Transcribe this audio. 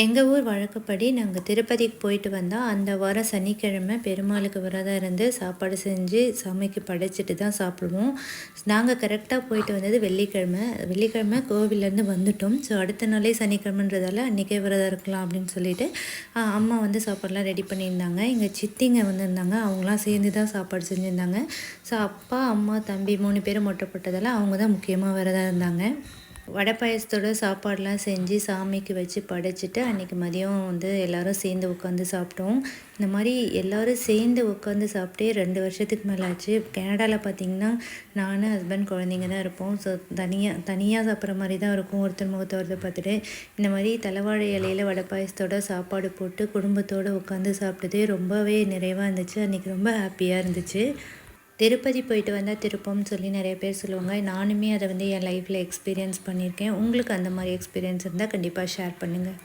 எங்கள் ஊர் வழக்கப்படி நாங்கள் திருப்பதிக்கு போயிட்டு வந்தால் அந்த வாரம் சனிக்கிழமை பெருமாளுக்கு விரதம் இருந்து சாப்பாடு செஞ்சு சாமிக்கு படைச்சிட்டு தான் சாப்பிடுவோம். நாங்கள் கரெக்டாக போயிட்டு வந்தது வெள்ளிக்கிழமை. வெள்ளிக்கிழமை கோவிலேருந்து வந்துட்டோம். ஸோ அடுத்த நாளே சனிக்கிழமைன்றதால அன்றைக்கே விரதம் இருக்கலாம் அப்படின்னு சொல்லிட்டு அம்மா வந்து சாப்பாடெலாம் ரெடி பண்ணியிருந்தாங்க. எங்கள் சித்திங்க வந்திருந்தாங்க, அவங்களாம் சேர்ந்து தான் சாப்பாடு செஞ்சுருந்தாங்க. ஸோ அப்பா, அம்மா, தம்பி 3 பேரும் மொட்டை போட்டதால் அவங்க தான் முக்கியமாக விரதம் இருந்தாங்க. வடை பாயசத்தோட சாப்பாடெலாம் செஞ்சு சாமிக்கு வச்சு படைச்சிட்டு அன்றைக்கி மதியம் வந்து எல்லோரும் சேர்ந்து உட்காந்து சாப்பிட்டோம். இந்த மாதிரி எல்லோரும் சேர்ந்து உட்காந்து சாப்பிட்டே 2 வருஷத்துக்கு மேலே ஆச்சு. கனடாவில் பார்த்திங்கன்னா நான், ஹஸ்பண்ட், குழந்தைங்க தான் இருப்போம். ஸோ தனியாக சாப்பிட்ற மாதிரி தான் இருக்கும். ஒருத்தர் முகத்தை ஒருத்தர் பார்த்துட்டு இந்த மாதிரி தலைவாழை இலையில் வடை பாயசத்தோட சாப்பாடு போட்டு குடும்பத்தோடு உட்காந்து சாப்பிட்டதே ரொம்பவே நிறைவாக இருந்துச்சு. அன்றைக்கி ரொம்ப ஹாப்பியாக இருந்துச்சு. திருப்பதி போயிட்டு வந்தால் திருப்பம்னு சொல்லி நிறைய பேர் சொல்லுவாங்க. நானுமே அதை வந்து என் லைஃப்பில் எக்ஸ்பீரியன்ஸ் பண்ணியிருக்கேன். உங்களுக்கு அந்த மாதிரி எக்ஸ்பீரியன்ஸ் இருந்தால் கண்டிப்பாக ஷேர் பண்ணுங்கள்.